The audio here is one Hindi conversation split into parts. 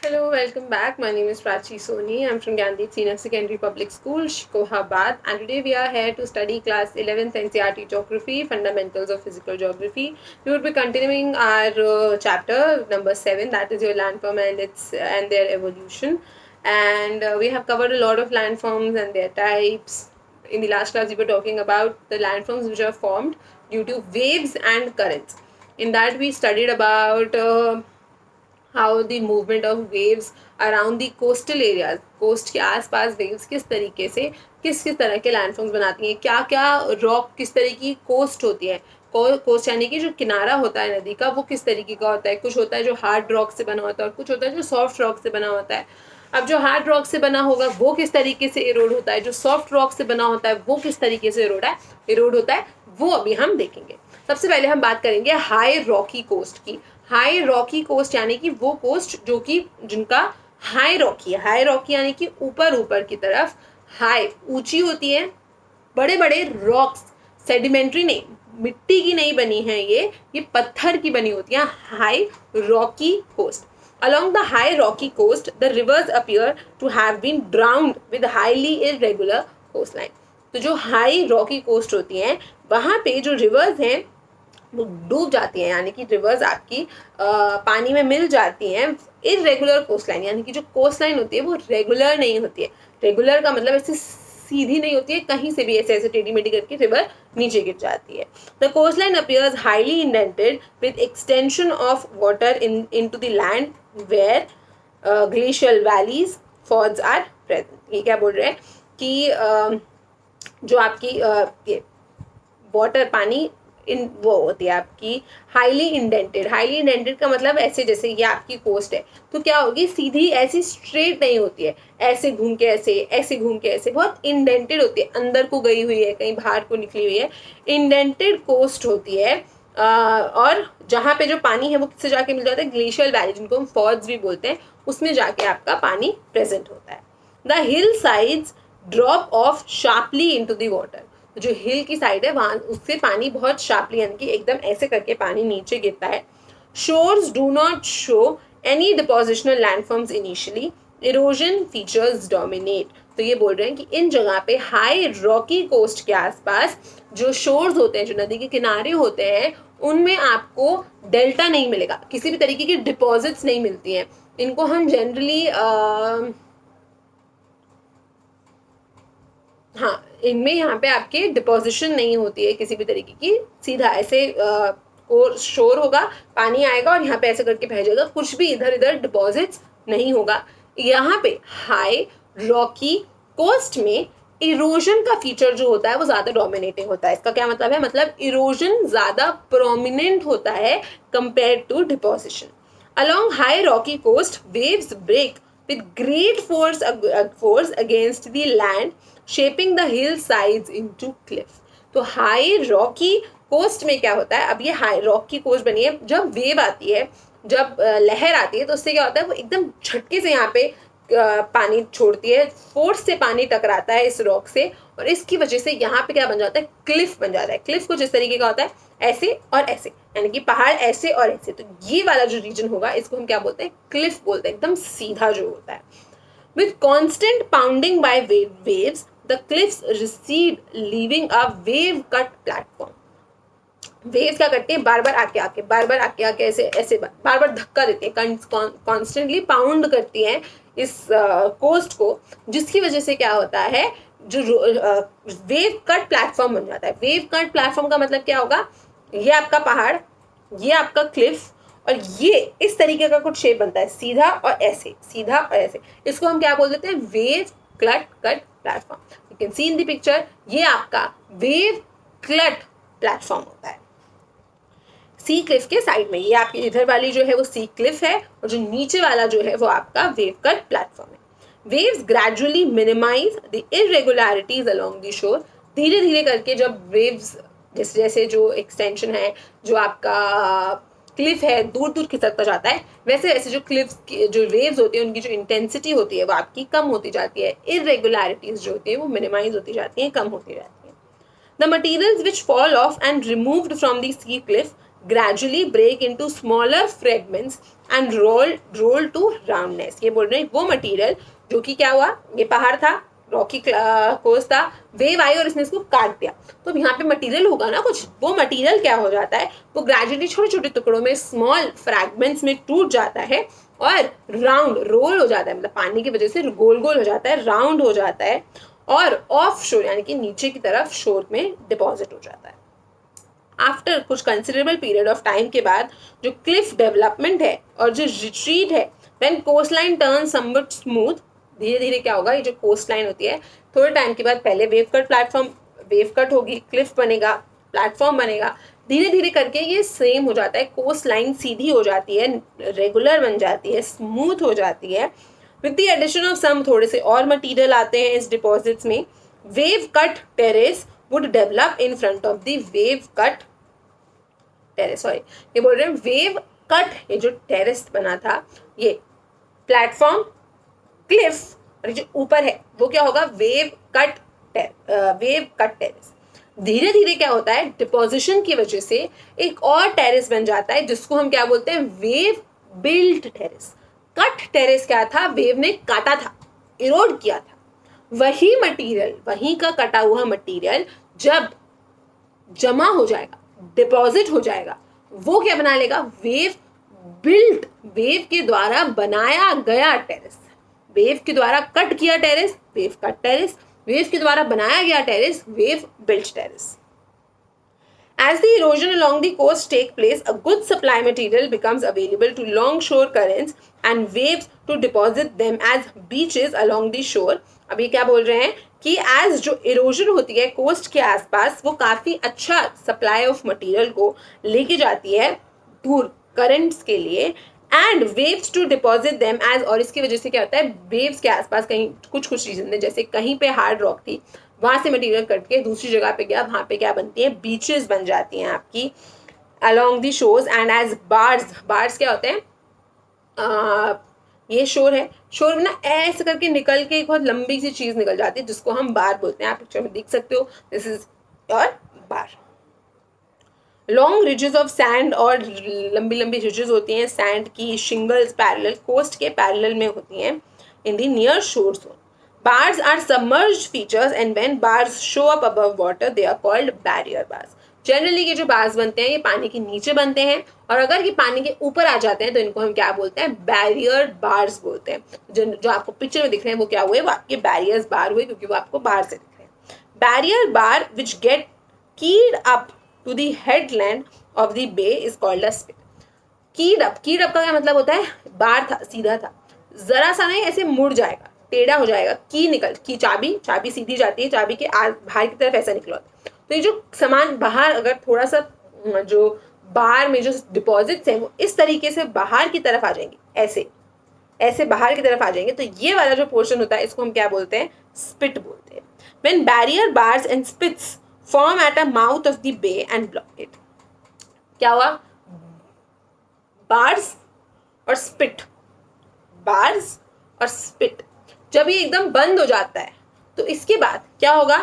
Hello, welcome back. My name is Prachi Soni. I'm from Gandhi Senior Secondary Public School, Shikohabad, and today we are here to study class 11th NCERT Geography, Fundamentals of Physical Geography. We would be continuing our chapter number 7, that is your landform and their evolution. And we have covered a lot of landforms and their types. In the last class, we were talking about the landforms which are formed due to waves and currents. In that, we studied about how the movement of waves around the coastal areas, coast के आसपास वेव्स किस तरीके से किस किस तरह के लैंडफॉर्म्स बनाती हैं, क्या क्या रॉक किस तरह की कोस्ट होती है. कोस्ट यानी कि जो किनारा होता है नदी का वो किस तरीके का होता है. कुछ होता है जो हार्ड रॉक से बना होता है और कुछ होता है जो सॉफ्ट रॉक से बना होता है. अब जो हार्ड रॉक से बना होगा वो किस तरीके से इरोड होता है, जो सॉफ्ट रॉक से बना होता है वो किस तरीके से इरोड होता है वो अभी हम देखेंगे. सबसे पहले हम बात करेंगे हाई रॉकी कोस्ट की. हाई रॉकी कोस्ट यानी कि वो कोस्ट जो कि जिनका हाई रॉकी है. हाई रॉकी यानी कि ऊपर ऊपर की तरफ हाई ऊंची होती है. बड़े बड़े रॉक्स, सेडिमेंट्री नहीं, मिट्टी की नहीं बनी है, ये पत्थर की बनी होती है. High rocky coast. Along the high rocky coast, the rivers appear to have been drowned with highly irregular coastline. तो जो हाई रॉकी कोस्ट होती हैं वहाँ पे जो रिवर्स हैं वो डूब जाती हैं, यानी कि रिवर्स आपकी पानी में मिल जाती हैं. इरेगुलर कोस्ट लाइन यानी कि जो कोस्ट लाइन होती है वो रेगुलर नहीं होती है. रेगुलर का मतलब ऐसे सीधी नहीं होती है, कहीं से भी ऐसे ऐसे टेढ़ी मेढ़ी करके रिवर नीचे गिर जाती है. The coast line appears highly indented with extension of water into the land where glacial valleys falls are present. ये क्या बोल रहे हैं कि जो आपकी ये वाटर पानी इन वो होती है आपकी हाईली इंडेंटेड. हाईली इंडेंटेड का मतलब ऐसे जैसे ये आपकी कोस्ट है तो क्या होगी, सीधी ऐसी स्ट्रेट नहीं होती है, ऐसे घूम के ऐसे घूम के ऐसे, बहुत इंडेंटेड होती है, अंदर को गई हुई है, कहीं बाहर को निकली हुई है. इंडेंटेड कोस्ट होती है. और जहाँ पे जो पानी है वो किससे जाके मिल जाता है, ग्लेशियल वैली जिनको हम फॉल्स भी बोलते हैं, उसमें जाके आपका पानी प्रेजेंट होता है. The hill sides drop of sharply into the water. जो हिल की साइड है वहाँ उससे पानी बहुत शार्पली यानी कि एकदम ऐसे करके पानी नीचे गिरता है. Shores do not show any depositional landforms initially. Erosion features dominate. तो ये बोल रहे हैं कि इन जगह पे हाई रॉकी कोस्ट के आसपास जो शोर्स होते हैं, जो नदी के किनारे होते हैं, उनमें आपको डेल्टा नहीं मिलेगा, किसी भी तरीके की डिपॉजिट्स नहीं मिलती हैं. इनको हम जनरली हाँ, इनमें यहाँ पे आपके डिपोजिशन नहीं होती है किसी भी तरीके की. सीधा ऐसे शोर होगा, पानी आएगा और यहाँ पे ऐसे करके बह जाएगा, कुछ भी इधर इधर डिपॉजिट्स नहीं होगा. यहाँ पे हाई रॉकी कोस्ट में इरोजन का फीचर जो होता है वो ज़्यादा डोमिनेटिंग होता है. इसका क्या मतलब है, मतलब इरोजन ज़्यादा प्रोमिनेंट होता है compare to deposition. Along high rocky coast waves break with great force against the land, shaping the hillsides into cliff. तो हाई रॉकी कोस्ट में क्या होता है, अब ये हाई रॉक की कोस्ट बनी है, जब वेव आती है, जब लहर आती है तो उससे क्या होता है, वो एकदम झटके से यहाँ पे पानी छोड़ती है, फोर्स से पानी टकराता है इस रॉक से और इसकी वजह से यहाँ पे क्या बन जाता है, क्लिफ बन जाता है. क्लिफ कुछ इस तरीके का होता है, ऐसे और ऐसे, यानी कि पहाड़ ऐसे और ऐसे. तो ये वाला जो रीजन होगा इसको हम क्या बोलते हैं, क्लिफ बोलते हैं, एकदम सीधा जो होता है. With constant pounding by waves the cliffs recede leaving a wave cut platform. Waves क्या करती है, बार बार आके ऐसे ऐसे बार बार धक्का देते हैं, कॉन्स्टेंटली पाउंड करती हैं इस कोस्ट को, जिसकी वजह से क्या होता है, जो वेव कट प्लेटफॉर्म बन जाता है. वेव कट प्लेटफॉर्म का मतलब क्या होगा, ये आपका पहाड़, ये आपका क्लिफ और ये इस तरीके का कुछ शेप बनता है, सीधा और ऐसे, सीधा और ऐसे. इसको हम क्या बोल देते हैं, wave cut platform. You can see in the picture, ये आपका वेव कट प्लेटफॉर्म होता है. सी क्लिफ के साइड में ये आपकी इधर वाली जो है वो सी क्लिफ है और जो नीचे वाला जो है वो आपका वेव कट प्लेटफॉर्म है. Waves gradually minimize the irregularities along the shore. धीरे धीरे करके जब वेव्स जैसे जैसे जो एक्सटेंशन है, जो आपका क्लिफ है दूर दूर खिसकता जाता है, वैसे वैसे जो क्लिफ जो वेव्स होती है उनकी जो इंटेंसिटी होती है वो आपकी कम होती जाती है. इरेगुलरिटीज जो होती है वो मिनिमाइज होती जाती हैं, कम होती जाती है. The materials which fall off and removed from the sea cliff gradually break into smaller fragments and roll to roundness. ये बोल रहे हैं वो मटेरियल जो कि क्या हुआ, ये पहाड़ था, रॉकी कोस्ट था, वेव आई और इसने इसको काट दिया, तो यहाँ पे मटेरियल होगा ना कुछ, वो मटेरियल क्या हो जाता है, वो ग्रेजुअली छोटे छोटे टुकड़ों में, स्मॉल फ्रैगमेंट्स में टूट जाता है और राउंड रोल हो जाता है, मतलब पानी की वजह से गोल गोल हो जाता है, राउंड हो जाता है और ऑफ शोर यानी कि नीचे की तरफ शोर में डिपॉजिट हो जाता है. आफ्टर कुछ कंसिडरेबल पीरियड ऑफ टाइम के बाद जो क्लिफ डेवलपमेंट है और जो रिट्रीट है, when coast line turn somewhat smooth, धीरे धीरे क्या होगा, ये जो कोस्ट लाइन होती है थोड़े टाइम के बाद पहले wave cut platform, wave cut होगी, क्लिफ बनेगा, प्लेटफॉर्म बनेगा, धीरे धीरे करके ये सेम हो जाता है, कोस्ट लाइन सीधी हो जाती है, रेगुलर बन जाती है, स्मूथ हो जाती है. With the addition of some थोड़े से और मटीरियल आते हैं इस डिपॉजिट्स में, wave cut terrace would develop in front of the wave cut terrace. Sorry, ये बोल रहे हैं वेव कट, ये जो टेरेस बना था, ये प्लेटफॉर्म, क्लिफ और जो ऊपर है वो क्या होगा, वेव कट टेरेस. धीरे धीरे क्या होता है, डिपोजिशन की वजह से एक और टेरेस बन जाता है जिसको हम क्या बोलते हैं, wave built terrace. Cut terrace क्या था, वेव ने काटा था, इरोड किया था, वही मटेरियल, वहीं का कटा हुआ मटेरियल जब जमा हो जाएगा, डिपॉजिट हो जाएगा, वो क्या बना लेगा, वेव बिल्ट, वेव के द्वारा बनाया गया टेरेस. वेव के द्वारा कट किया terrace, wave cut terrace, wave के द्वारा बनाया गया terrace, wave built terrace. As the erosion along the coast take place, a good supply material becomes available to longshore currents and waves to deposit them as beaches along the shore. अभी क्या बोल रहे हैं कि as जो erosion होती है कोस्ट के आसपास, वो काफ़ी अच्छा सप्लाई ऑफ मटेरियल को लेके जाती है दूर करंट्स के लिए, and waves to deposit them as, और इसकी वजह से क्या होता है, वेव्स के आसपास कहीं कुछ रीजन है, जैसे कहीं पे हार्ड रॉक थी, वहाँ से मटेरियल कट के दूसरी जगह पे गया, वहाँ पे क्या बनती है, बीचेस बन जाती हैं आपकी along the shores. And as bars क्या होते हैं, ये शोर है, शोर में ना ऐसे करके निकल के एक बहुत लंबी सी चीज़ निकल जाती है जिसको हम बार बोलते हैं. आप पिक्चर में देख सकते हो, this is your bar. Long ridges of sand, और लंबी लंबी रिजेस होती हैं सैंड की, शिंगल्स पैरेलल कोस्ट के पैरेलल में होती हैं इन द नियर शोर zone. Bars are submerged features and when bars show up above water they are called barrier bars. Generally ये जो बार्स बनते हैं ये पानी के नीचे बनते हैं, और अगर ये पानी के ऊपर आ जाते हैं तो इनको हम क्या बोलते हैं, बैरियर बार्स बोलते हैं. जो आपको पिक्चर में दिख रहे हैं वो क्या हुए, वो आपके बैरियर्स बार हुए क्योंकि वो आपको बाहर से दिख रहे हैं. Barrier bar which get keyed up to the headland of the bay is called a spit. Keyed up का क्या मतलब होता है, बार था, सीधा था, जरा सा नहीं ऐसे मुड़ जाएगा, टेढ़ा हो जाएगा, की चाबी सीधी जाती है, चाबी के बाहर की तरफ ऐसा निकला होता है. तो ये जो सामान बाहर अगर थोड़ा सा जो बाहर में जो डिपॉजिट्स हैं वो इस तरीके से बाहर की तरफ आ जाएंगे, ऐसे बाहर की तरफ आ जाएंगे, तो ये वाला जो पोर्शन होता है इसको हम क्या बोलते हैं, स्पिट बोलते हैं. When barrier bars and spits form at a mouth of the bay and block it. क्या हुआ, बार्स और स्पिट, बार्स और स्पिट जब ये एकदम बंद हो जाता है तो इसके बाद क्या होगा,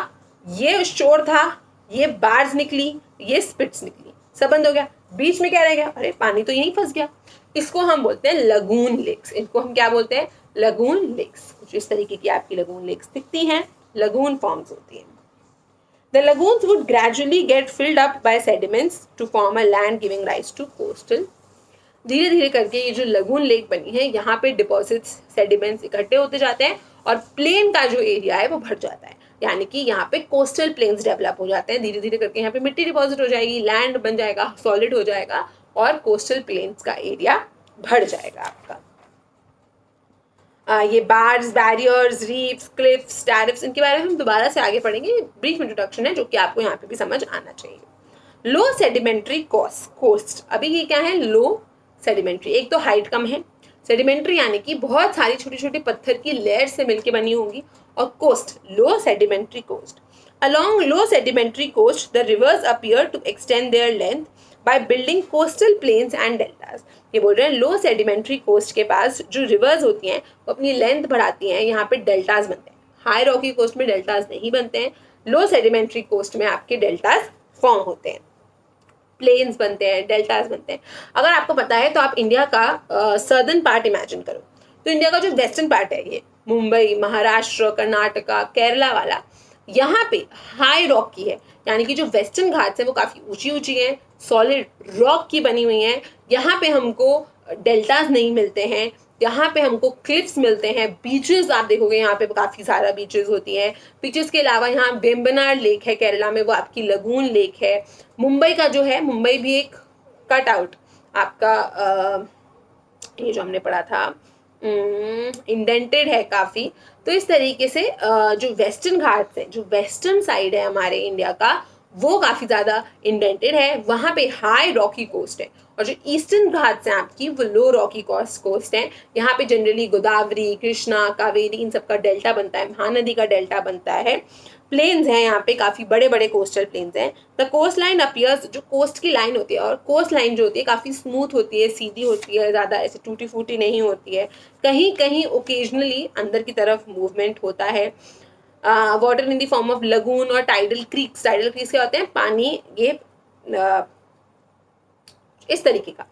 ये शोर था, ये बार्स निकली, ये स्पिट्स निकली, सब बंद हो गया, बीच में क्या रह गया, अरे पानी तो यहीं फंस गया. इसको हम बोलते हैं लगून लेक्स. इनको हम क्या बोलते हैं, लगून लेक्स. कुछ इस तरीके की आपकी लगून लेक्स दिखती हैं, लगून फॉर्म्स होती हैं. The lagoons would gradually get filled up by sediments to form a land giving rise to coastal. धीरे धीरे करके ये जो लगून लेक बनी है यहाँ पे डिपॉजिट्स, सेडिमेंट्स इकट्ठे होते जाते हैं और प्लेन का जो एरिया है वो बढ़ जाता है, यानी कि यहाँ पे कोस्टल प्लेन्स डेवलप हो जाते हैं. धीरे धीरे करके यहाँ पे मिट्टी डिपॉजिट हो जाएगी, लैंड बन जाएगा, सॉलिड हो जाएगा और कोस्टल प्लेन्स का एरिया बढ़ जाएगा आपका. ये bars, barriers, reefs, cliffs, tariffs, इनके बारे में हम दोबारा से आगे पढ़ेंगे. ब्रीफ इंट्रोडक्शन है जो कि आपको यहाँ पे भी समझ आना चाहिए. लो सेडिमेंट्री कोस्ट. अभी ये क्या है, लो सेडिमेंट्री. एक तो हाइट कम है, सेडिमेंट्री यानी कि बहुत सारी छोटी छोटी पत्थर की लेयर से मिलके बनी होंगी, और coast, low sedimentary coast. Along low sedimentary coast, the rivers appear to extend their length by building coastal plains and deltas. ये बोल रहे हैं लो सेडिमेंट्री कोस्ट के पास जो रिवर्स होती हैं वो अपनी लेंथ बढ़ाती हैं, यहाँ पे डेल्टास बनते हैं. हाई रॉकी कोस्ट में डेल्टास नहीं बनते हैं, लो सेडिमेंट्री कोस्ट में आपके डेल्टास फॉर्म होते हैं. प्लेन्स बनते हैं, डेल्टास बनते हैं। अगर आपको पता है तो आप इंडिया का सर्दर्न पार्ट इमेजिन करो, तो इंडिया का जो वेस्टर्न पार्ट है, ये मुंबई, महाराष्ट्र, कर्नाटका, केरला वाला, यहाँ पे हाई रॉक की है, यानी कि जो वेस्टर्न घाट्स है वो काफ़ी ऊंची ऊंची हैं, सॉलिड रॉक की बनी हुई हैं। यहाँ पे हमको डेल्टास नहीं मिलते हैं, यहाँ पे हमको क्लिफ्स मिलते हैं। बीचेस आप देखोगे यहाँ पे काफ़ी सारा बीचेस होती हैं। बीचेस के अलावा यहाँ वेम्बनाड लेक है केरला में, वो आपकी लगून लेक है। मुंबई का जो है, मुंबई भी एक कट आउट आपका ये जो हमने पढ़ा था इंडेंटेड है काफ़ी। तो इस तरीके से जो वेस्टर्न घाट्स हैं, जो वेस्टर्न साइड है हमारे इंडिया का, वो काफ़ी ज़्यादा इंडेंटेड है, वहाँ पे हाई रॉकी कोस्ट है। और जो ईस्टर्न घाट्स हैं आपकी, वो लो रॉकी कोस्ट हैं। यहाँ पे जनरली गोदावरी, कृष्णा, कावेरी, इन सब का डेल्टा बनता है, महानदी का डेल्टा बनता है। प्लेन्स हैं यहाँ पे, काफ़ी बड़े बड़े कोस्टल प्लेन्स हैं। द कोस्ट लाइन अपीयर्स, जो कोस्ट की लाइन होती है, और कोस्ट लाइन जो होती है काफ़ी स्मूथ होती है, सीधी होती है, ज़्यादा ऐसे टूटी फूटी नहीं होती है। कहीं कहीं ओकेजनली अंदर की तरफ मूवमेंट होता है। Water in the form of lagoon और टाइडल क्रीक्स। टाइडल क्रीक्स क्या होते हैं? पानी ये इस तरीके का,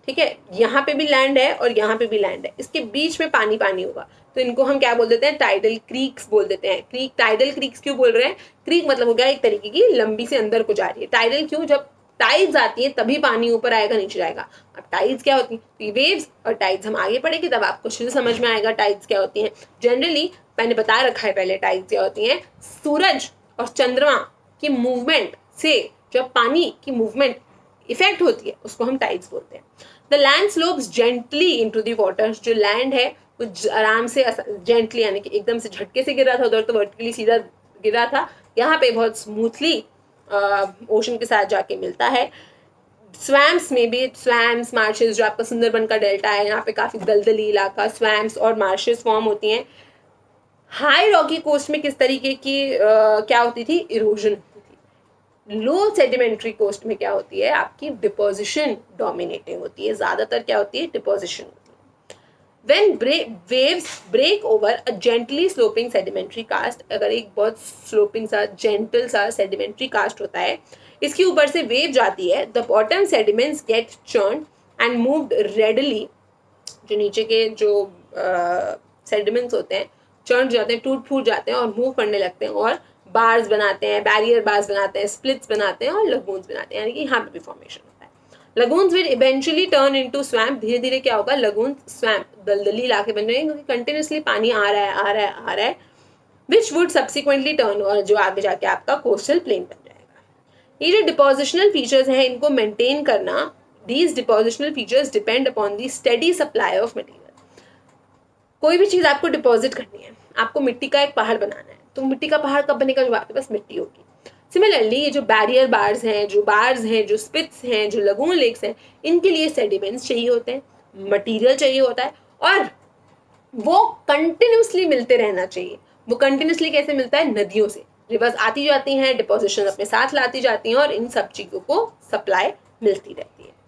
ठीक है, यहाँ पे भी लैंड है और यहाँ पे भी लैंड है, इसके बीच में पानी पानी होगा, तो इनको हम क्या बोल देते हैं? टाइडल क्रीक्स बोल देते हैं। क्रीक, टाइडल क्रीक्स क्यों बोल रहे हैं? क्रीक मतलब हो गया एक तरीके की लंबी से अंदर को जा रही है। टाइडल क्यों? जब टाइड्स आती है तभी पानी ऊपर आएगा, नीचे जाएगा। अब टाइड्स क्या होती है? वेव्स और टाइड्स हम आगे पढ़ेंगे तब आपको समझ में आएगा टाइड्स क्या होती हैं। जनरली मैंने बता रखा है पहले टाइड्स क्या होती हैं। सूरज और चंद्रमा की मूवमेंट से जब पानी की मूवमेंट इफेक्ट होती है, उसको हम टाइड्स बोलते हैं। The land slopes gently into the water. जो लैंड है वो आराम से जेंटली, यानी कि एकदम से झटके से गिर रहा था, उधर तो वर्टिकली सीधा गिर रहा था, यहाँ पे बहुत स्मूथली ओशन के साथ जाके मिलता है। स्वैम्स में भी, स्वैम्स, मार्शेस, जो आपका सुंदरबन का डेल्टा है, यहाँ पे काफ़ी दलदली इलाका, स्वैम्स और मार्शेस फॉर्म होती हैं। हाई रॉकी कोस्ट में किस तरीके की क्या होती थी? इरोजन होती थी। लो सेडिमेंट्री कोस्ट में क्या होती है? आपकी डिपोजिशन डोमिनेटिंग होती है, ज़्यादातर क्या होती है? डिपोजिशन होती है। When waves break over a gently sloping sedimentary cast, अगर एक बहुत sloping सा gentle सा sedimentary cast होता है, इसके ऊपर से wave जाती है, the bottom sediments get churned and moved readily। जो नीचे के जो sediments होते हैं churned जाते हैं, टूट फूट जाते हैं और move करने लगते हैं, और बार्स बनाते हैं, बैरियर बार्स बनाते हैं, स्प्लिट्स बनाते हैं और लगून्स बनाते हैं, यानी कि यहाँ पे भी फॉर्मेशन होता है। Lagoons will eventually turn into swamp. धीरे धीरे क्या होगा? लगून स्वैम्प, दलदली इलाके बन जाएंगे, क्योंकि कंटिन्यूसली पानी आ रहा है आ रहा है आ रहा है, विच वुड सब्सिक्वेंटली टर्न, और जो आगे जाके आपका कोस्टल प्लेन बन जाएगा। ये जो डिपोजिशनल फीचर्स हैं, इनको मेंटेन करना, these depositional features depend upon the steady supply of material. कोई भी चीज़ आपको डिपॉजिट करनी है, आपको मिट्टी का एक पहाड़ बनाना है, तो मिट्टी का पहाड़ कब बनेगा? जब आपके पास मिट्टी होगी। सिमिलरली ये जो बैरियर बार्स हैं, जो स्पिट्स हैं, जो लगून लेक्स हैं, इनके लिए सेडिमेंट्स चाहिए होते हैं, मटेरियल चाहिए होता है, और वो कंटिन्यूसली मिलते रहना चाहिए। वो कंटिन्यूसली कैसे मिलता है? नदियों से। रिवर्स आती जाती हैं, डिपोजिशन अपने साथ लाती जाती हैं, और इन सब चीज़ों को सप्लाई मिलती रहती है।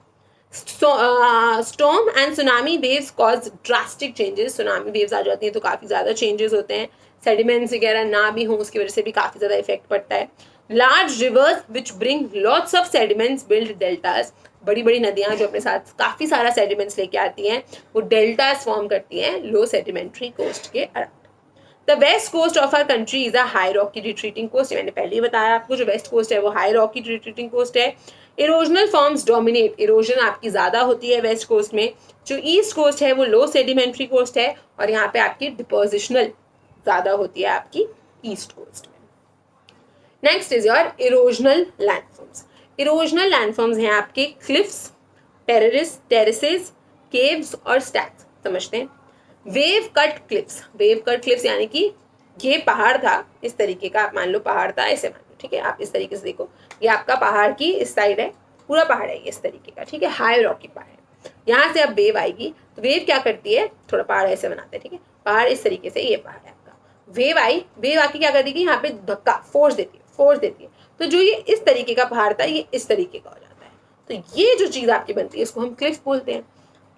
Storm and tsunami waves cause drastic changes. Tsunami waves आ जाती हैं तो काफ़ी ज़्यादा चेंजेस होते हैं, सेडिमेंट्स वगैरह ना भी हों उसकी वजह से भी काफ़ी ज़्यादा इफेक्ट पड़ता है। Large reverse which bring lots of sediments build deltas. बड़ी बड़ी नदियाँ जो अपने साथ काफ़ी सारा सेडिमेंट्स लेके आती हैं, वो डेल्टास फॉर्म करती हैं लो सेडिमेंट्री कोस्ट के around. The west coast of our country is a high rocky retreating coast. मैंने पहले ही बताया आपको, जो वेस्ट कोस्ट है वो हाई रॉकी रिट्रीटिंग कोस्ट है। Erosional forms dominate. इरोजन आपकी ज़्यादा होती है वेस्ट कोस्ट में। जो ईस्ट कोस्ट है वो लो सेडिमेंट्री कोस्ट है, और यहाँ पे आपकी डिपोजिशनल ज़्यादा होती है आपकी ईस्ट कोस्ट में। Next is your erosional landforms. Erosional landforms हैं आपके क्लिफ्स, टेरेसेस, केव्स और स्टैक्स। समझते हैं। Wave cut cliffs. Wave cut cliffs यानी कि ये पहाड़ था इस तरीके का, आप मान लो पहाड़ था, ऐसे मान लो, ठीक है। आप इस तरीके से देखो, ये आपका पहाड़ की इस साइड है, पूरा पहाड़ है ये इस तरीके का, ठीक है, हाई रॉकी पहाड़ है। यहाँ से अब वेव आएगी तो वेव क्या करती है? थोड़ा पहाड़ ऐसे बनाते हैं, ठीक है, पहाड़ इस तरीके से, ये पहाड़ है आपका। वेव आई, वेव आके क्या कर देगी? यहाँ पे धक्का, फोर्स देती है, तो जो ये इस तरीके का पहाड़ था ये इस तरीके का हो जाता है। तो ये जो चीज़ आपकी बनती है इसको हम क्लिफ बोलते हैं।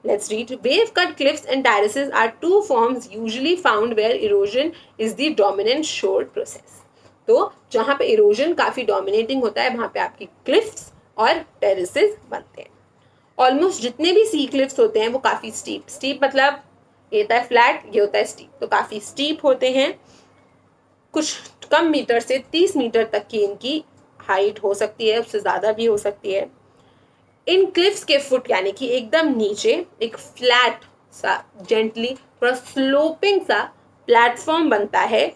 Let's read. Wave cut cliffs and terraces are two forms usually found where erosion is the dominant shore process. तो जहाँ पे erosion काफ़ी dominating होता है, वहाँ पे आपकी cliffs और टेरेसेस बनते हैं। ऑलमोस्ट जितने भी सी क्लिफ्स होते हैं वो काफ़ी स्टीप मतलब ये होता है फ्लैट, ये होता है स्टीप, तो काफ़ी स्टीप होते हैं। कुछ कम मीटर से 30 मीटर तक की इनकी हाइट हो सकती है, उससे ज़्यादा भी हो सकती है। इन क्लिफ्स के फुट यानी कि एकदम नीचे एक फ्लैट सा जेंटली थोड़ा स्लोपिंग सा प्लेटफॉर्म बनता है,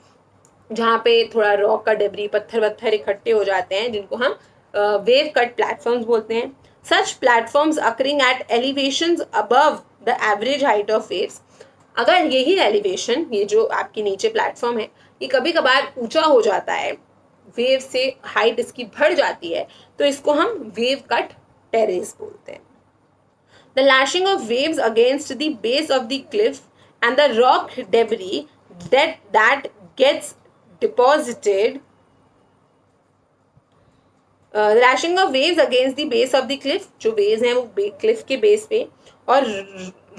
जहाँ पे थोड़ा रॉक का डेब्री पत्थर वत्थर इकट्ठे हो जाते हैं, जिनको हम वेव कट प्लेटफॉर्म्स बोलते हैं। Such platforms occurring at elevations above the average height of waves. अगर यही एलिवेशन, ये जो आपकी नीचे प्लेटफॉर्म है, ये कभी कभार ऊंचा हो जाता है, वेव से हाइट इसकी बढ़ जाती है, तो इसको हम वेव कट टेरेस बोलते हैं। The lashing of waves against the base of the cliff and the rock debris that gets deposited. The lashing of waves against the base of the cliff, जो waves हैं वो cliff के base पे, और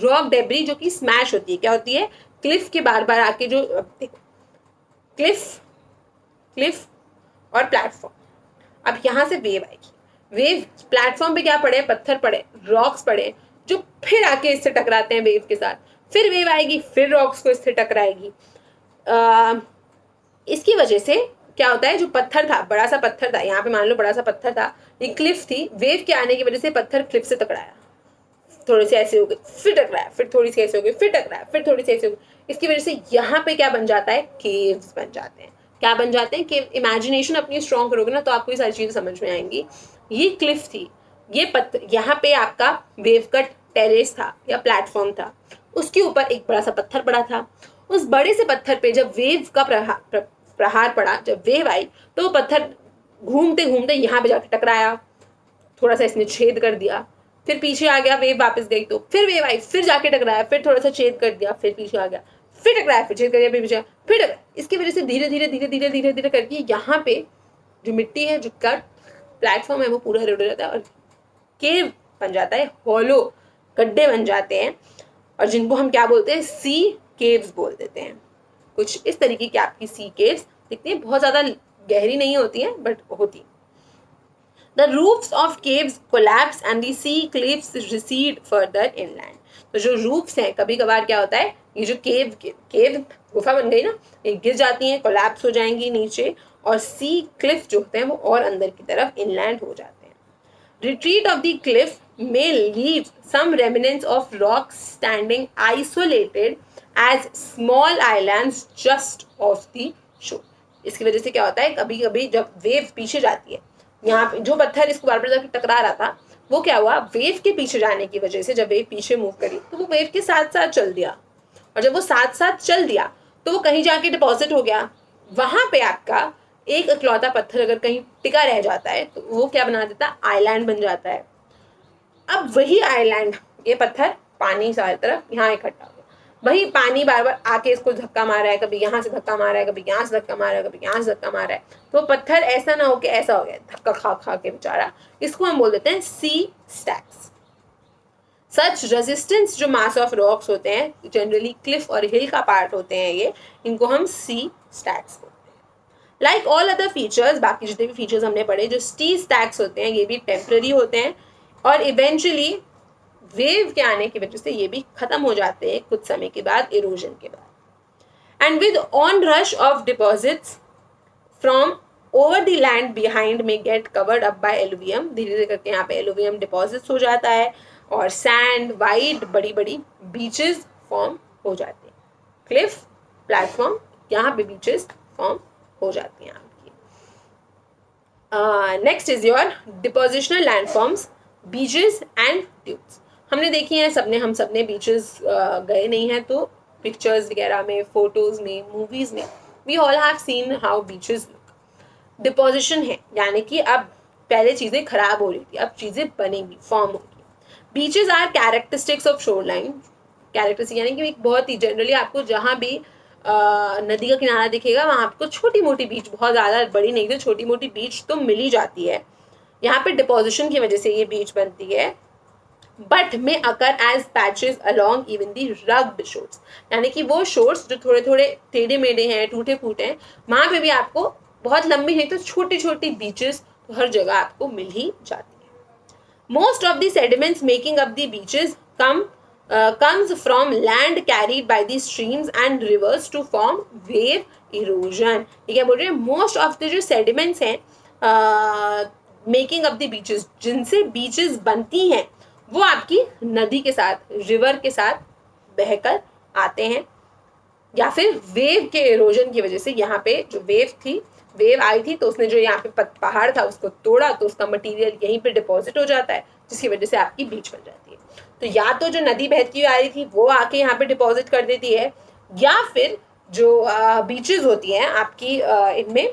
rock debris जो कि smash होती है, क्या होती है, cliff के बार बार आके जो cliff और प्लेटफॉर्म, अब यहाँ से वेव आएगी, वेव प्लेटफॉर्म पे क्या पड़े, पत्थर पड़े, रॉक्स पड़े, जो फिर आके इससे टकराते हैं वेव के साथ, फिर वेव आएगी, फिर रॉक्स को इससे टकराएगी। इसकी वजह से क्या होता है, जो पत्थर था, बड़ा सा पत्थर था, यहाँ पे मान लो बड़ा सा पत्थर था, ये क्लिफ थी, वेव के आने की वजह से पत्थर क्लिफ से टकराया, थोड़े से ऐसे हो गए, फिर टकराया, फिर थोड़ी सी ऐसे हो गई, फिर टकराया, फिर थोड़ी सी ऐसे हो गई। इसकी वजह से यहाँ पे क्या बन जाता है, केव्स बन जाते हैं। क्या बन जाते हैं, केव। इमेजिनेशन अपनी स्ट्रॉन्ग करोगे ना तो आपको ये सारी चीजें समझ में आएंगी। ये क्लिफ थी, ये पत्थर, यहाँ पे आपका वेव कट टेरेस था या प्लेटफॉर्म था, उसके ऊपर एक बड़ा सा पत्थर पड़ा था। उस बड़े से पत्थर पे जब वेव का प्रहार पड़ा, जब वेव आई, तो वो पत्थर घूमते घूमते यहाँ पे जाके टकराया, थोड़ा सा इसने छेद कर दिया, फिर पीछे आ गया, वेव वापस गई, तो फिर वेव आई, फिर जाके टकराया, फिर थोड़ा सा छेद कर दिया, फिर पीछे आ गया, फिर टकराया, फिर छेद कर दिया, फिर पीछे, फिर टकराया। इसकी वजह से धीरे धीरे धीरे धीरे धीरे धीरे करके यहाँ पे जो मिट्टी है, जो कट प्लेटफॉर्म है, वो पूरा रेड हो जाता है और केव बन जाता है, हॉलो गड्ढे बन जाते हैं, और जिनको हम क्या बोलते हैं, सी केव्स बोल देते हैं। कुछ इस तरीके की आपकी सी केव्स दिखती हैं, बहुत ज़्यादा गहरी नहीं होती हैं, बट होती। The roofs of caves collapse and the sea cliffs recede further inland. तो जो roofs हैं, कभी कभार क्या होता है, ये जो केव गुफा बन गई ना, ये गिर जाती हैं, कोलैप्स हो जाएंगी नीचे, और सी क्लिफ जो होते हैं वो और अंदर की तरफ इनलैंड हो जाते हैं। Retreat of the cliff may leave some remnants of rocks standing isolated as small islands just off the shore. इसकी वजह से क्या होता है, कभी कभी जब वेव पीछे जाती है, यहाँ पे जो पत्थर इसको बार बार जाकर टकरा रहा था, वो क्या हुआ, वेव के पीछे जाने की वजह से, जब वेव पीछे मूव करी तो वो वेव के साथ साथ चल दिया, और जब वो साथ साथ चल दिया तो वो कहीं जाके डिपॉजिट हो गया। वहां पे आपका एक इकलौता पत्थर अगर कहीं टिका रह जाता है तो वो क्या बना देता है, आइलैंड बन जाता है। अब वही आइलैंड, ये पत्थर पानी सारी तरफ यहाँ इकट्ठा हो गया, वही पानी बार बार आके इसको धक्का मार रहा है, कभी यहाँ से धक्का मार रहा है, कभी यहाँ से धक्का मार रहा है, कभी यहाँ से धक्का मार रहा है, तो पत्थर ऐसा ना हो कि ऐसा हो गया, धक्का खा खा के बेचारा, इसको हम बोल देते हैं सी स्टैक्स। सच रेजिस्टेंस जो मास ऑफ रॉक्स होते हैं, जनरली क्लिफ और हिल का पार्ट होते हैं, ये इनको हम सी स्टैक्स बोलते हैं। लाइक ऑल अदर फीचर्स, बाकी जितने भी फीचर्स हमने पढ़े, जो सी स्टैक्स होते हैं, ये भी टेम्पररी होते हैं, और इवेंचुअली वेव के आने की वजह से ये भी खत्म हो जाते हैं कुछ समय के बाद, इरोजन के बाद। And with onrush of deposits from over the land behind may get covered up by alluvium, धीरे धीरे करके यहाँ पे एलुवियम डिपॉजिट्स हो जाता है, और सैंड, वाइड बड़ी बड़ी बीचेस फॉर्म हो जाते हैं। क्लिफ, प्लेटफॉर्म, यहाँ पे बीचेस फॉर्म हो जाती हैं आपकी। Next is your depositional landforms, beaches and ड्यूब्स। हमने देखी हैं, हम सबने बीचेस गए नहीं हैं, तो पिक्चर्स वगैरह में, फोटोज में, मूवीज में, we all have seen how beaches look. Deposition है यानी कि अब पहले चीज़ें खराब हो रही थी, अब चीज़ें बनेंगी, फॉर्म होगी। Beaches are characteristics of shore line, characteristic यानी कि एक बहुत ही जनरली आपको जहाँ भी नदी का किनारा दिखेगा वहाँ आपको छोटी मोटी बीच, बहुत ज़्यादा बड़ी नहीं तो छोटी मोटी बीच तो मिल ही जाती है। यहाँ पे डिपोजिशन की वजह से ये बीच बनती है, but may occur as patches along even the rugged shores, यानी कि वो शोर्स जो थोड़े थोड़े टेढ़े मेढ़े हैं, टूटे फूटे हैं, वहाँ पे भी आपको बहुत लंबी नहीं तो छोटी छोटी बीचेस तो हर जगह आपको मिल ही जाती है। Most of the sediments making up the beaches comes from land carried by the streams and rivers to form wave erosion. ये क्या बोल रहे हैं? मोस्ट ऑफ द जो सेडिमेंट्स हैं मेकिंग अप द बीचेस, जिनसे बीचेस बनती हैं, वो आपकी नदी के साथ, रिवर के साथ बहकर आते हैं, या फिर वेव के इरोजन की वजह से। यहाँ पे जो वेव आई थी तो उसने जो यहाँ पे पहाड़ था उसको तोड़ा, तो उसका मटेरियल यहीं पे डिपॉजिट हो जाता है, जिसकी वजह से आपकी बीच बन जाती है। तो या तो जो नदी बहती हुई आ रही थी वो आके यहाँ पे डिपॉजिट कर देती है, या फिर जो बीचेस होती हैं आपकी इनमें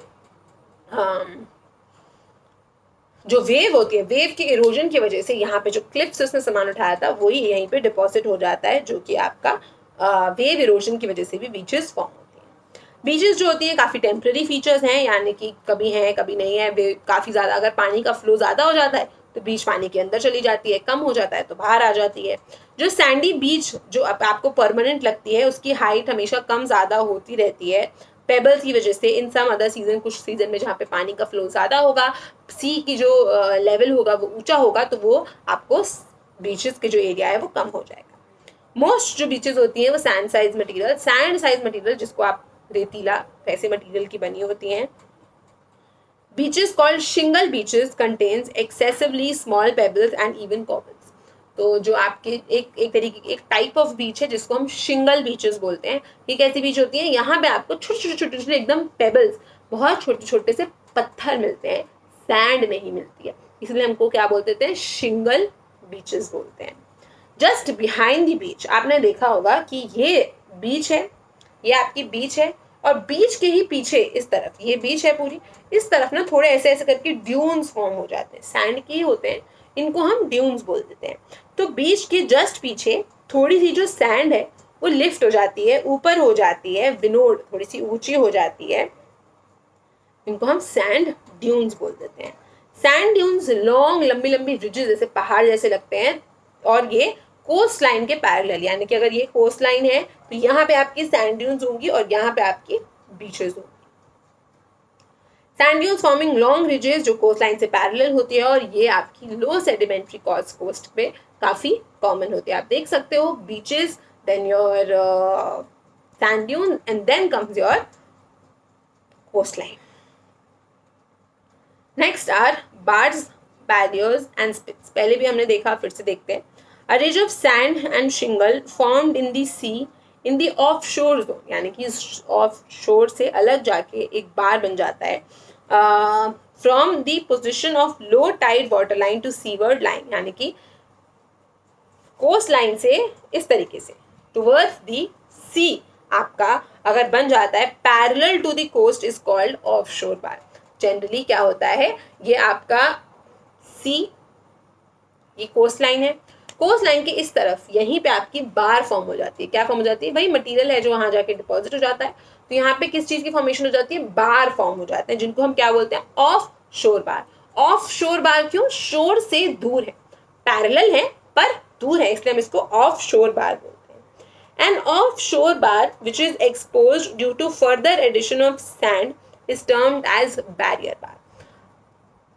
जो वेव होती है, वेव के इरोजन की वजह से यहाँ पे जो क्लिफ्स उसने सामान उठाया था वही यहीं पे डिपॉजिट हो जाता है, जो कि आपका वेव इरोजन की वजह से भी बीचेस फॉर्म होती हैं। बीचेस जो होती हैं काफ़ी टेम्पररी फीचर्स हैं, यानी कि कभी हैं कभी नहीं है। काफ़ी ज़्यादा अगर पानी का फ्लो ज़्यादा हो जाता है तो बीच पानी के अंदर चली जाती है, कम हो जाता है तो बाहर आ जाती है। जो सैंडी बीच जो आपको परमानेंट लगती है उसकी हाइट हमेशा कम ज़्यादा होती रहती है पेबल्स की वजह से। इन सम अदर सीजन, कुछ सीजन में जहाँ पे पानी का फ्लो ज़्यादा होगा, सी की जो लेवल होगा वो ऊंचा होगा, तो वो आपको बीचेस के जो एरिया है वो कम हो जाएगा। मोस्ट जो बीचेस होती हैं वो सैंड साइज मटेरियल जिसको आप रेतीला वैसे मटेरियल की बनी होती हैं। Beaches called shingle beaches contains excessively small pebbles and even cobbles. तो जो आपके एक तरीके की एक टाइप ऑफ बीच है जिसको हम शिंगल बीचेस बोलते हैं। ये कैसी बीच होती है? यहाँ पे आपको छोटे छोटे एकदम पेबल्स, बहुत छोटे छोटे से पत्थर मिलते हैं, सैंड नहीं मिलती है, इसलिए हमको क्या बोलते थे? शिंगल बीचेस बोलते हैं। जस्ट बिहाइंड द बीच, आपने देखा होगा कि ये बीच है, ये आपकी बीच है, और बीच के ही पीछे इस तरफ, ये बीच है पूरी, इस तरफ ना थोड़े ऐसे ऐसे करके ड्यून्स फॉर्म हो जाते हैं, सैंड के ही होते हैं, इनको हम ड्यून्स बोल देते हैं। तो बीच के जस्ट पीछे थोड़ी सी जो सैंड है वो लिफ्ट हो जाती है, ऊपर हो जाती है, विनोड थोड़ी सी ऊंची हो जाती है, इनको हम सैंड ड्यून्स बोल देते हैं। सैंड ड्यून्स लॉन्ग लंबी लंबी रिजेस जैसे पहाड़ जैसे लगते हैं, और ये कोस्ट लाइन के पैरेलल, यानी कि अगर ये कोस्ट लाइन है तो यहाँ पे आपकी सैंड ड्यून्स होंगी और यहाँ पे आपकी बीचेस होंगी। Sand dunes forming long ridges जो कोस्ट लाइन से पैरेलल होती है, और ये आपकी लो सेडिमेंट्री कोस्ट पे काफी कॉमन होती है। आप देख सकते हो beaches, then your sand dune, and then comes your coast line. Next are bars, barriers and spits. पहले भी हमने देखा, फिर से देखते हैं। A ridge of sand and shingle formed in the sea in the offshore zone, यानी कि offshore से अलग जाके एक बार बन जाता है from the position of low tide water line to seaward line, यानी कि कोस्ट लाइन से इस तरीके से towards the sea आपका अगर बन जाता है parallel to the coast is called offshore bar। Generally क्या होता है, ये आपका सी, ये कोस्ट लाइन है, कोस्ट लाइन के इस तरफ यहीं पे आपकी बार फॉर्म हो जाती है। क्या फॉर्म हो जाती है? वही मटेरियल है जो वहां जाके डिपॉजिट हो जाता है, तो यहाँ पे किस चीज की फॉर्मेशन हो जाती है? बार फॉर्म हो जाते हैं, जिनको हम क्या बोलते हैं? ऑफ शोर बार। ऑफ शोर बार क्यों? शोर से दूर है, पैरेलल है पर दूर है, इसलिए हम इसको ऑफ शोर बार बोलते हैं। An offshore bar which is exposed due to further addition of sand is termed as barrier bar.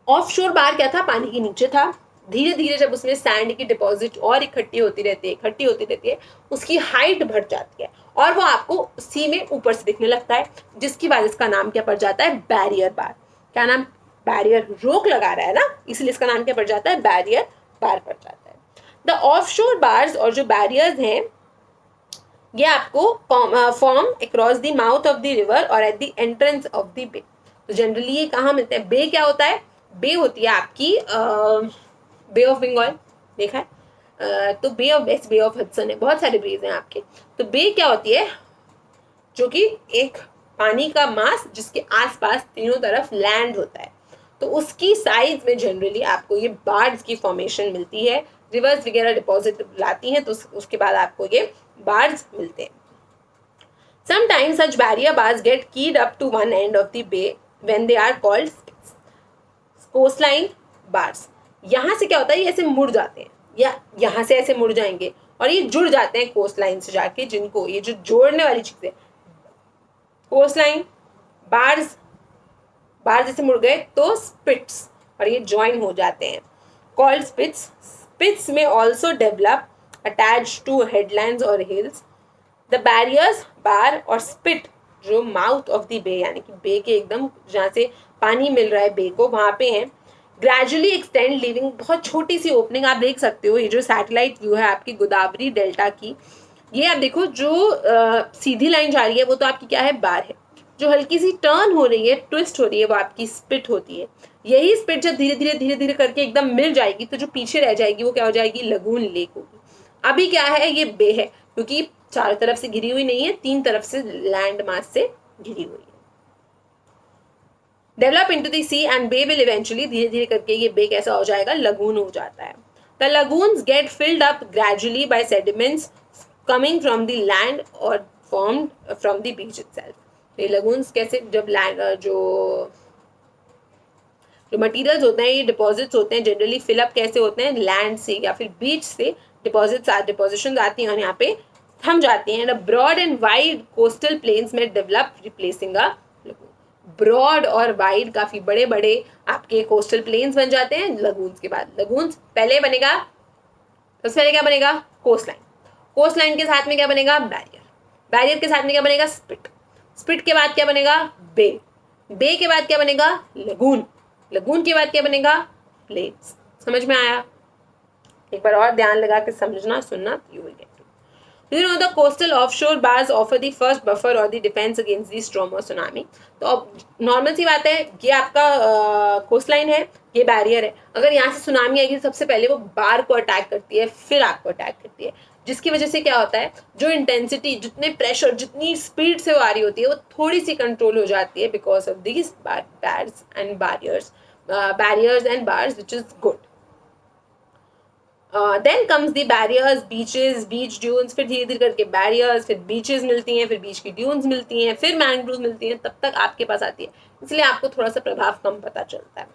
Offshore bar क्या था? पानी के नीचे था, धीरे धीरे जब उसमें सैंड की डिपॉजिट और इकट्ठी होती रहती है, उसकी हाइट बढ़ जाती है और वो आपको सी में ऊपर से दिखने लगता है, जिसकी वजह इसका नाम क्या पड़ जाता है? बैरियर बार। क्या नाम? बैरियर, रोक लगा रहा है ना, इसलिए इसका नाम क्या पड़ जाता है? बैरियर बार पड़ जाता है। द ऑफशोर बार्स और जो बैरियर्स हैं ये आपको form across the mouth of the river और at the entrance of the bay. तो जनरली ये कहाँ मिलते हैं? बे क्या होता है? बे होती है आपकी बे ऑफ बंगाल, देखा है? तो बे ऑफ हडसन है, बहुत सारे बेज हैं आपके। तो बे क्या होती है? जो कि एक पानी का मास जिसके आसपास तीनों तरफ लैंड होता है, तो उसकी साइज में जनरली आपको ये बार्स की फॉर्मेशन मिलती है। रिवर्स वगैरह डिपॉजिट लाती हैं तो उसके बाद आपको ये बार्स मिलते हैं। Sometimes such barrier bars get keyed up to one end of the bay when they are called spits. Coastline bars. यहाँ से क्या होता है? ये ऐसे मुड़ जाते हैं, या यहाँ से ऐसे मुड़ जाएंगे और ये जुड़ जाते हैं कोस्ट लाइन से जाके, जिनको ये जो जोड़ने वाली चीज है, कोस्ट लाइन बार्स जैसे मुड़ गए तो स्पिट्स, और ये ज्वाइन हो जाते हैं। called spits. Spits may also develop attached to headlands or hills. The barriers, बार और spit जो माउथ ऑफ द बे यानी कि बे के एकदम जहाँ से पानी मिल रहा है बे को वहाँ पे हैं, ग्रेजुअली एक्सटेंड लिविंग, बहुत छोटी सी ओपनिंग आप देख सकते हो। ये जो सैटेलाइट व्यू है आपकी गोदावरी डेल्टा की, ये आप देखो जो सीधी लाइन जा रही है वो तो आपकी क्या है, बार है। जो हल्की सी टर्न हो रही है, ट्विस्ट हो रही है, वो आपकी स्पिट होती है। यही स्पिट जब धीरे धीरे करके एकदम मिल जाएगी तो जो पीछे रह जाएगी वो क्या हो जाएगी, लगून लेक होगी। अभी क्या है, ये बे है क्योंकि चारों तरफ से घिरी हुई नहीं है, 3 तरफ से लैंड मास से घिरी हुई है। Develop into the sea and bay will eventually, धीरे धीरे करके ये बे कैसा हो जाएगा, लगून हो जाता है। The lagoons get filled up gradually by sediments coming from the land और formed from the beach itself. ये लगून्स कैसे, जब लैंड जो मटीरियल्स होते हैं, ये डिपॉजिट्स होते हैं, जनरली फिलअप कैसे होते हैं, लैंड से या फिर बीच से डिपोजिशन आती हैं और यहाँ पे थम जाती हैं। Broad and wide coastal plains में develop replacing a lagoon. Broad और वाइड काफी बड़े बड़े आपके कोस्टल प्लेन्स बन जाते हैं लगून्स के बाद। लगून्स पहले बनेगा, सबसे पहले क्या बनेगा, कोस्ट लाइन। कोस्ट लाइन के साथ में क्या बनेगा, बैरियर। बैरियर के साथ में क्या बनेगा, स्पिट। स्पिट के बाद क्या बनेगा, बे। बे के बाद क्या बनेगा, लगून। लगून के बाद क्या बनेगा, प्लेन्स। समझ में आया? एक बार और ध्यान लगा के समझना, सुनना, you will get it. Do you know the coastal offshore bars offer the first buffer or the defense against the storm or tsunami? तो अब नॉर्मल सी बात है, ये आपका कोस्ट लाइन है, ये बैरियर है। अगर यहाँ से सुनामी आएगी सबसे पहले वो बार को अटैक करती है, फिर आपको अटैक करती है, जिसकी वजह से क्या होता है, जो इंटेंसिटी, जितने प्रेशर, जितनी स्पीड से वो आ रही होती है वो थोड़ी सी कंट्रोल हो जाती है because of this bars and barriers and bars, which is good. Then comes the barriers, beaches, beach dunes, फिर धीरे धीरे करके बैरियर्स, फिर बीचेस मिलती हैं, फिर बीच की ड्यून्स मिलती हैं, फिर मैंग्रोव मिलती हैं, तब तक आपके पास आती है। इसलिए आपको थोड़ा सा प्रभाव कम पता चलता है।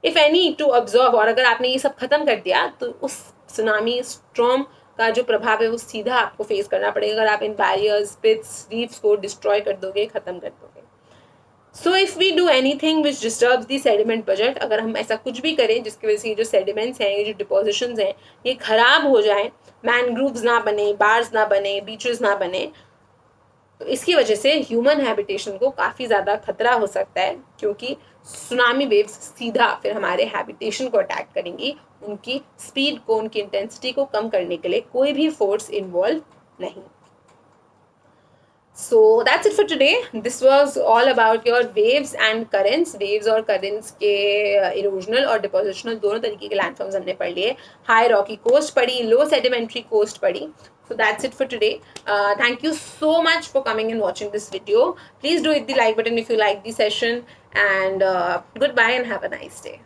इफ एनी टू ऑब्जर्व, और अगर आपने ये सब खत्म कर दिया तो उस सुनामी स्ट्रॉम का जो प्रभाव है वो सीधा आपको फेस करना पड़ेगा अगर आप इन बैरियर्स, पिट्स, रीफ्स को डिस्ट्रॉय कर दोगे, खत्म कर दोगे। So if we do anything which disturbs the sediment budget, अगर हम ऐसा कुछ भी करें जिसकी वजह से ये जो सेडिमेंट्स हैं, ये जो डिपोजिशंस हैं, ये खराब हो जाएं, मैनग्रूव्स ना बने, बार्स ना बने, बीचेस ना बने, तो इसकी वजह से ह्यूमन हैबिटेशन को काफ़ी ज़्यादा खतरा हो सकता है, क्योंकि सुनामी वेव्स सीधा फिर हमारे हैबिटेशन को अटैक करेंगी। उनकी स्पीड को, उनकी इंटेंसिटी को कम करने के लिए कोई भी फोर्स इन्वॉल्व नहीं। So that's it for today. This was all about your waves and currents. Waves और currents के erosional और depositional दोनों तरीके के landforms हमने पढ़ लिए। High rocky coast पढ़ी, low sedimentary coast पढ़ी. So that's it for today. Thank you so much for coming and watching this video. Please do hit the like button if you like the session, and goodbye and have a nice day.